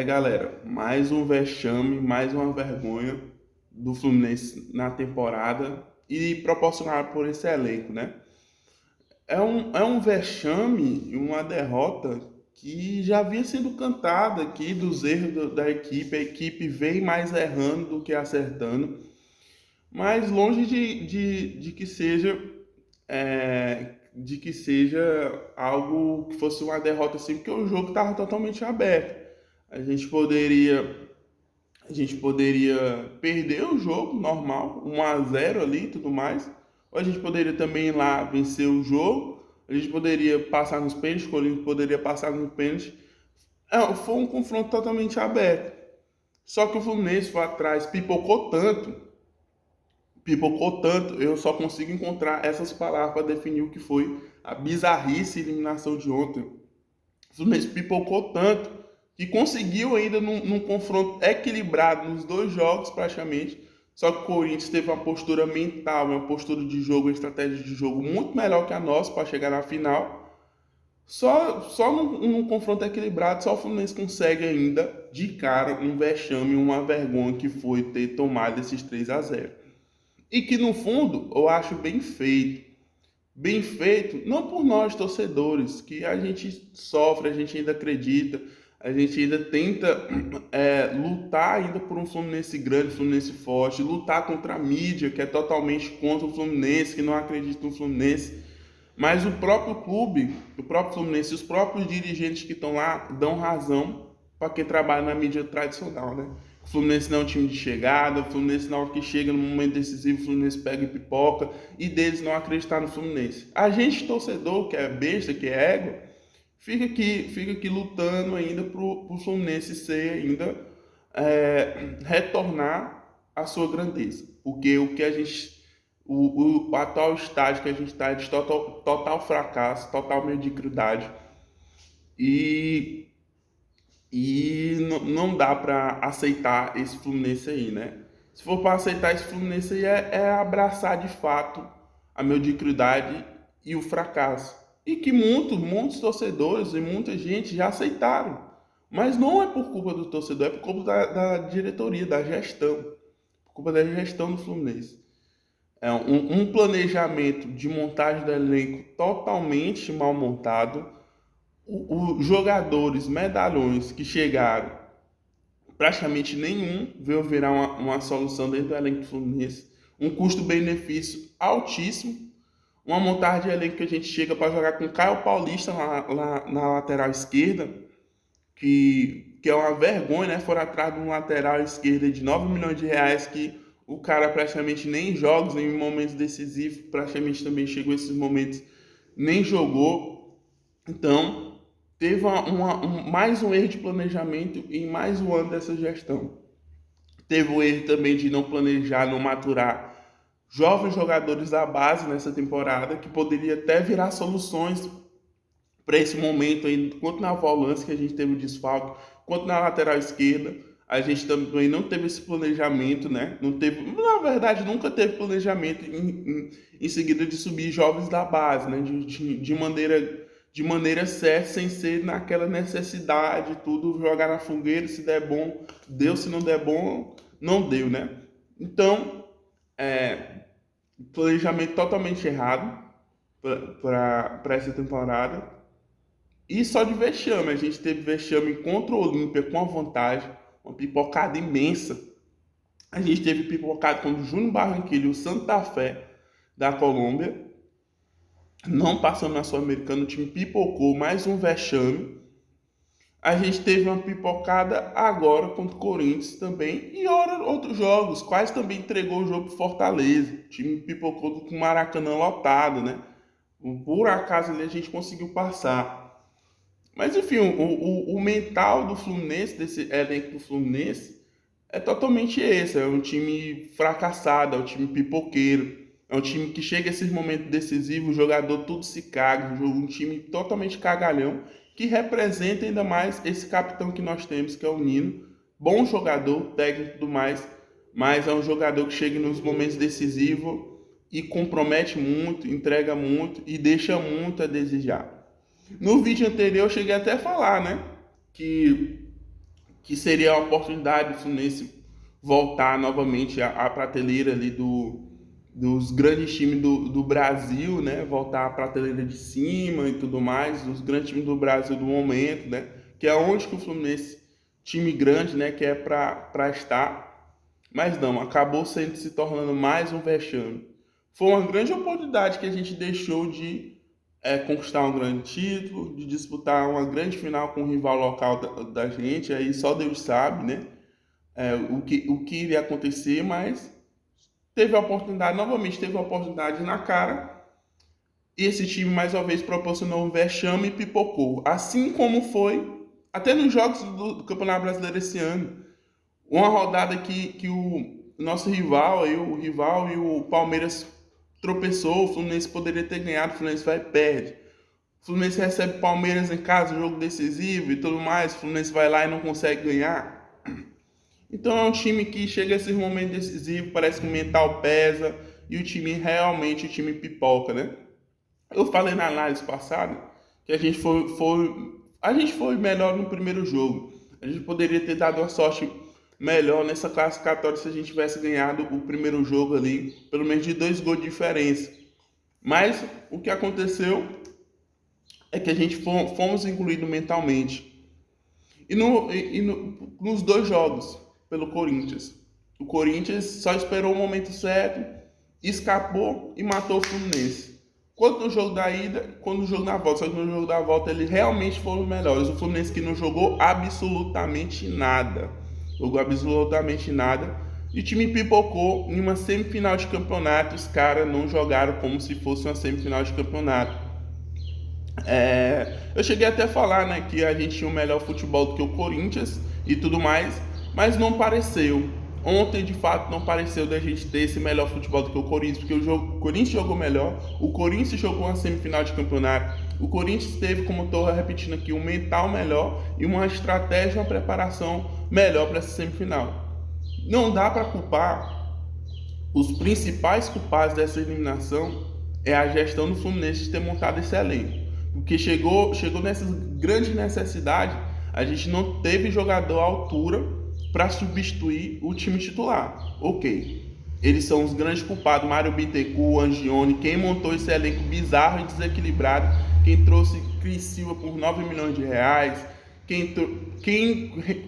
Galera, mais um vexame, mais uma vergonha do Fluminense na temporada e proporcionado por esse elenco, né? É um vexame e uma derrota que já havia sido cantada aqui dos erros da equipe. A equipe vem mais errando do que acertando, mas longe de que seja algo que fosse uma derrota assim, porque o jogo estava totalmente aberto. A gente poderia A gente poderia perder o jogo normal, 1-0 ali e tudo mais. Ou a gente poderia também ir lá vencer o jogo. A gente poderia passar nos pênaltis, o Corinthians poderia passar nos pênaltis. Foi um confronto totalmente aberto. Só que o Fluminense foi atrás, pipocou tanto, eu só consigo encontrar essas palavras para definir o que foi a bizarrice e eliminação de ontem. O Fluminense pipocou tanto que conseguiu ainda num confronto equilibrado nos dois jogos praticamente. Só que o Corinthians teve uma postura mental, uma postura de jogo, uma estratégia de jogo muito melhor que a nossa para chegar na final. Só num confronto equilibrado, só o Fluminense consegue ainda de cara um vexame, uma vergonha que foi ter tomado esses 3-0. E que no fundo eu acho bem feito. Bem feito, não por nós torcedores, que a gente sofre, a gente ainda acredita, a gente ainda tenta lutar ainda por um Fluminense grande, Fluminense forte, lutar contra a mídia, que é totalmente contra o Fluminense, que não acredita no Fluminense. Mas o próprio clube, o próprio Fluminense, os próprios dirigentes que estão lá dão razão para quem trabalha na mídia tradicional, né? O Fluminense não é um time de chegada, o Fluminense na hora que chega no momento decisivo, o Fluminense pega e pipoca, e deles não acreditar no Fluminense. A gente, torcedor, que é besta, que é ego, fica aqui lutando ainda pro Fluminense ser ainda, retornar à sua grandeza. Porque o que a gente o atual estágio que a gente está é de total fracasso, total mediocridade e, não dá para aceitar esse Fluminense aí, né? Se for para aceitar esse Fluminense aí é abraçar de fato a mediocridade e o fracasso. E que muitos torcedores e muita gente já aceitaram. Mas não é por culpa do torcedor, é por culpa da diretoria, da gestão. Por culpa da gestão do Fluminense. Um planejamento de montagem do elenco totalmente mal montado. Os jogadores medalhões que chegaram, praticamente nenhum veio virar uma solução dentro do elenco do Fluminense. Um custo-benefício altíssimo. Uma montagem de elenco que a gente chega para jogar com Caio Paulista na lateral esquerda, que é uma vergonha, né? Foram atrás de um lateral esquerda de 9 milhões de reais que o cara praticamente nem joga, em momentos decisivos, praticamente também chegou esses momentos, nem jogou. Então, teve mais um erro de planejamento em mais um ano dessa gestão. Teve o erro também de não planejar, não maturar jovens jogadores da base nessa temporada, que poderia até virar soluções para esse momento aí, quanto na volância que a gente teve o desfalque, quanto na lateral esquerda, a gente também não teve esse planejamento, né? Não teve, na verdade, nunca teve planejamento em seguida de subir jovens da base, né? De maneira certa, sem ser naquela necessidade, tudo jogar na fogueira, se der bom, deu, se não der bom, não deu, né? Então, planejamento totalmente errado para essa temporada. E só de vexame, a gente teve vexame contra o Olímpia com a vantagem, uma pipocada imensa. A gente teve pipocada contra o Júnior Barranquilla e o Santa Fé da Colômbia. Não passando na Sul-Americana, o time pipocou, mais um vexame. A gente teve uma pipocada agora contra o Corinthians também. E outros jogos, quase também entregou o jogo pro Fortaleza. O time pipocou com o Maracanã lotado, né? Por acaso ali a gente conseguiu passar. Mas enfim, o mental do Fluminense, desse elenco do Fluminense, é totalmente esse. É um time fracassado, é um time pipoqueiro, é um time que chega a esses momentos decisivos, o jogador tudo se caga, um time totalmente cagalhão, que representa ainda mais esse capitão que nós temos, que é o Nino. Bom jogador, técnico e tudo mais, mas é um jogador que chega nos momentos decisivos e compromete muito, entrega muito e deixa muito a desejar. No vídeo anterior eu cheguei até a falar, né? Que, que seria a oportunidade do Fluminense voltar novamente à prateleira ali dos grandes times do Brasil, né? Voltar à prateleira de cima e tudo mais, dos grandes times do Brasil do momento, né? Que é onde que o Fluminense, time grande, né? Que é para estar. Mas não, acabou se tornando mais um vexame. Foi uma grande oportunidade que a gente deixou de conquistar um grande título, de disputar uma grande final com um rival local da gente, aí só Deus sabe, né? O que iria acontecer, mas teve a oportunidade, novamente teve a oportunidade na cara, e esse time mais uma vez proporcionou um vexame e pipocou. Assim como foi até nos jogos do Campeonato Brasileiro esse ano. Uma rodada que o nosso rival, aí, o rival e o Palmeiras tropeçou, o Fluminense poderia ter ganhado, o Fluminense vai e perde. O Fluminense recebe o Palmeiras em casa, jogo decisivo e tudo mais, o Fluminense vai lá e não consegue ganhar. Então é um time que chega a esses momentos decisivos, parece que o mental pesa e o time realmente, o time pipoca, né? Eu falei na análise passada que a gente foi melhor no primeiro jogo. A gente poderia ter dado uma sorte melhor nessa classificatória se a gente tivesse ganhado o primeiro jogo ali, pelo menos de 2 gols de diferença. Mas o que aconteceu é que a gente fomos incluídos mentalmente. Nos 2 jogos pelo Corinthians. O Corinthians só esperou o momento certo, escapou e matou o Fluminense. Quanto no jogo da ida, quando no jogo da volta. Só que no jogo da volta eles realmente foram melhores. O Fluminense que não jogou absolutamente nada. Jogou absolutamente nada. E o time pipocou em uma semifinal de campeonato. Os caras não jogaram como se fosse uma semifinal de campeonato. Eu cheguei até a falar, né, que a gente tinha um melhor futebol do que o Corinthians e tudo mais, mas não pareceu. Ontem, de fato, não pareceu da gente ter esse melhor futebol do que o Corinthians, porque o Corinthians jogou melhor, o Corinthians jogou uma semifinal de campeonato, o Corinthians teve, como eu estou repetindo aqui, um mental melhor e uma estratégia, uma preparação melhor para essa semifinal. Não dá para culpar os principais culpados dessa eliminação é a gestão do Fluminense de ter montado esse elenco. Porque chegou nessa grande necessidade, a gente não teve jogador à altura para substituir o time titular. Ok, eles são os grandes culpados, Mário Bittencourt, Angione, quem montou esse elenco bizarro e desequilibrado, quem trouxe Cris Silva por 9 milhões de reais, quem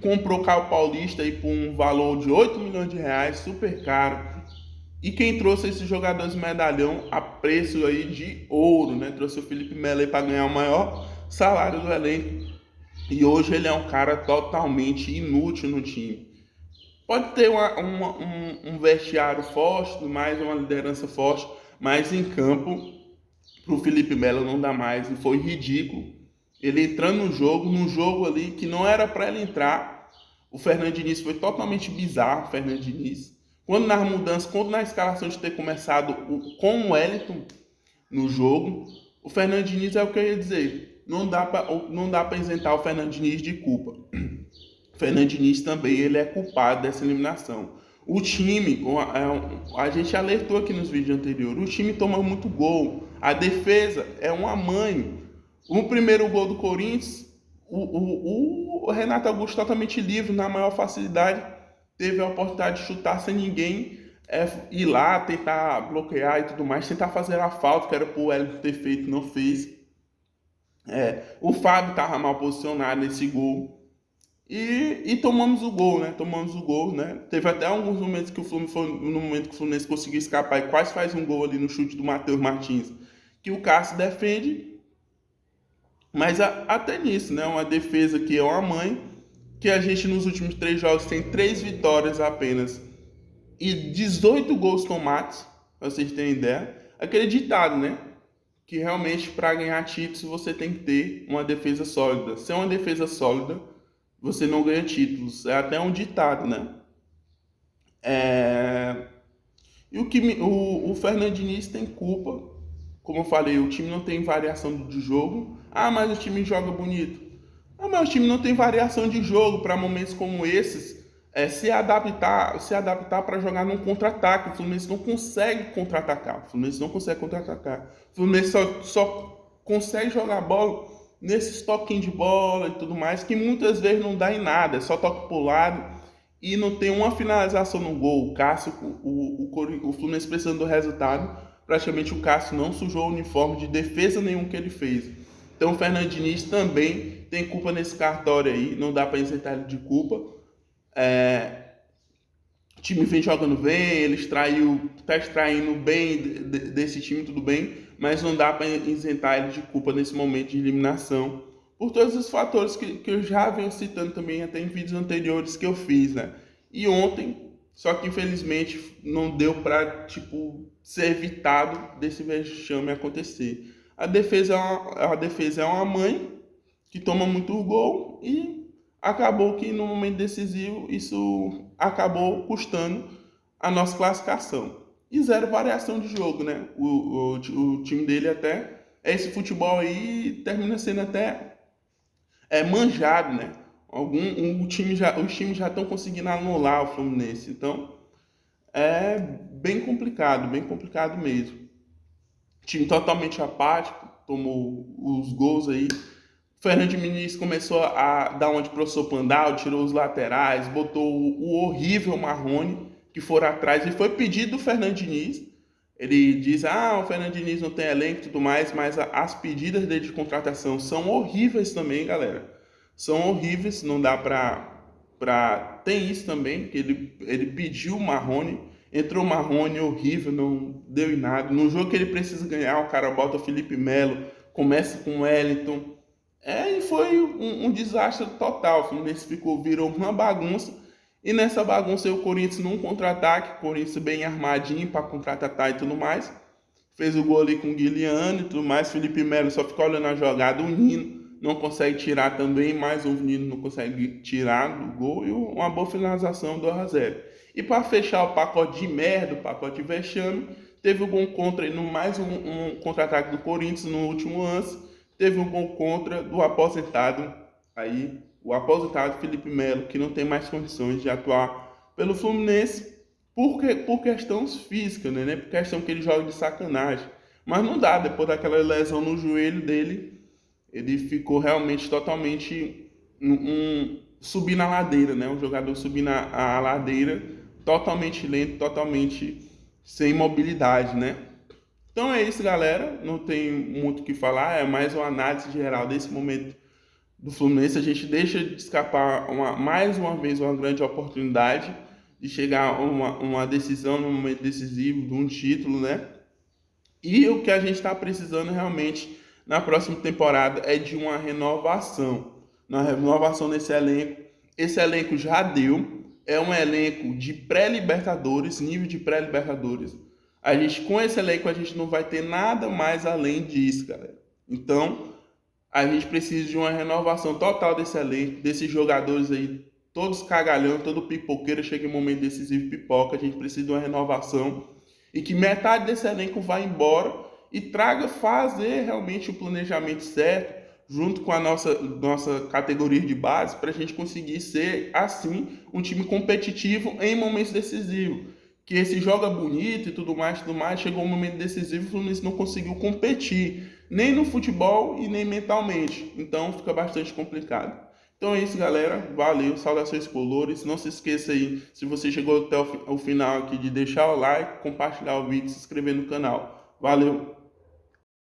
comprou o Caio Paulista aí por um valor de 8 milhões de reais, super caro. E quem trouxe esses jogadores medalhão a preço aí de ouro, né? Trouxe o Felipe Melo para ganhar o maior salário do elenco. E hoje ele é um cara totalmente inútil no time. Pode ter um vestiário forte, mais uma liderança forte, mas em campo, pro Felipe Melo não dá mais. E foi ridículo. Ele entrando num jogo ali que não era para ele entrar. O Fernando Diniz foi totalmente bizarro, o Fernando Diniz. Quando nas mudanças, quando na escalação de ter começado com o Wellington no jogo, o Fernando Diniz é o que eu ia dizer. Não dá para isentar o Fernando Diniz de culpa. O Fernando Diniz também ele é culpado dessa eliminação. O time, a gente alertou aqui nos vídeos anteriores, o time toma muito gol. A defesa é uma mãe. O primeiro gol do Corinthians, o Renato Augusto totalmente livre, na maior facilidade, teve a oportunidade de chutar sem ninguém ir lá, tentar bloquear e tudo mais, tentar fazer a falta, que era pro Wellington ter feito, não fez. O Fábio estava mal posicionado nesse gol. E tomamos o gol, né? Tomamos o gol, né? Teve até alguns momentos que o Fluminense foi no momento que o Fluminense conseguiu escapar e quase faz um gol ali no chute do Matheus Martins, que o Cássio defende. Mas até nisso, né? Uma defesa que é uma mãe, que a gente nos últimos 3 jogos tem 3 vitórias apenas e 18 gols tomados, pra vocês terem ideia. Aquele ditado, né? Que realmente para ganhar títulos você tem que ter uma defesa sólida. Se é uma defesa sólida, você não ganha títulos. É até um ditado, né? E o Fernando Diniz tem culpa. Como eu falei, o time não tem variação de jogo. Ah, mas o time joga bonito. Ah, mas o time não tem variação de jogo para momentos como esses. Se adaptar para jogar num contra-ataque. O Fluminense não consegue contra-atacar. O Fluminense só consegue jogar bola nesses toquinhos de bola e tudo mais, que muitas vezes não dá em nada, é só toque pro lado e não tem uma finalização no gol. O Cássio, o Fluminense precisando do resultado, praticamente o Cássio não sujou o uniforme de defesa nenhum que ele fez. Então o Fernando Diniz também tem culpa nesse cartório aí, não dá para isentar ele de culpa. O time vem jogando bem, ele tá extraindo bem desse time, tudo bem, mas não dá para isentar ele de culpa nesse momento de eliminação, por todos os fatores que eu já venho citando também até em vídeos anteriores que eu fiz, né? E ontem, só que infelizmente não deu para ser evitado desse vexame acontecer. A defesa é uma mãe que toma muito gol e acabou que no momento decisivo isso acabou custando a nossa classificação. E zero variação de jogo, né? O time dele até esse futebol aí termina sendo até manjado, né? Os times já estão conseguindo anular o Fluminense. Então é bem complicado mesmo. Time totalmente apático, tomou os gols aí. Fernando Diniz começou a dar onde pro professor Pandal, tirou os laterais, botou o horrível Marrone, que foram atrás, e foi pedido do Fernando Diniz. Ele diz, o Fernando Diniz não tem elenco e tudo mais, mas as pedidas dele de contratação são horríveis também, galera. São horríveis, não dá pra... Tem isso também, que ele pediu o Marrone, entrou o Marrone, horrível, não deu em nada. No jogo que ele precisa ganhar, o cara bota o Felipe Melo, começa com o Wellington. E foi um desastre total. O Fluminense virou uma bagunça. E nessa bagunça aí, o Corinthians num contra-ataque, o Corinthians bem armadinho para contra-atacar e tudo mais. Fez o gol ali com o Guilherme e tudo mais. Felipe Melo só fica olhando a jogada. O Nino não consegue tirar também. Mais um Nino não consegue tirar do gol. E uma boa finalização do 2-0. E para fechar o pacote de merda, o pacote de vexame, teve o gol contra no mais um contra-ataque do Corinthians no último lance. Teve um gol contra do aposentado, aí, o aposentado Felipe Melo, que não tem mais condições de atuar pelo Fluminense por questões físicas, né? Por questão que ele joga de sacanagem. Mas não dá, depois daquela lesão no joelho dele, ele ficou realmente totalmente subir na ladeira, né? Um jogador subir a ladeira totalmente lento, totalmente sem mobilidade, né? Então é isso, galera. Não tem muito o que falar. É mais uma análise geral desse momento do Fluminense. A gente deixa de escapar mais uma vez uma grande oportunidade de chegar a uma decisão no momento decisivo de um título, né? E o que a gente está precisando realmente na próxima temporada é de uma renovação. Uma renovação nesse elenco. Esse elenco já deu. É um elenco de pré-libertadores, nível de pré-libertadores. Com esse elenco, a gente não vai ter nada mais além disso, galera. Então, a gente precisa de uma renovação total desse elenco, desses jogadores aí, todos cagalhão, todo pipoqueiro, chega em um momento decisivo, pipoca. A gente precisa de uma renovação e que metade desse elenco vá embora e fazer realmente o planejamento certo, junto com a nossa categoria de base, para a gente conseguir ser, assim, um time competitivo em momentos decisivos. Que esse joga bonito e tudo mais, chegou um momento decisivo e o Fluminense não conseguiu competir, nem no futebol e nem mentalmente. Então fica bastante complicado. Então é isso, galera. Valeu, saudações colores. Não se esqueça aí, se você chegou até o final aqui, de deixar o like, compartilhar o vídeo, se inscrever no canal. Valeu!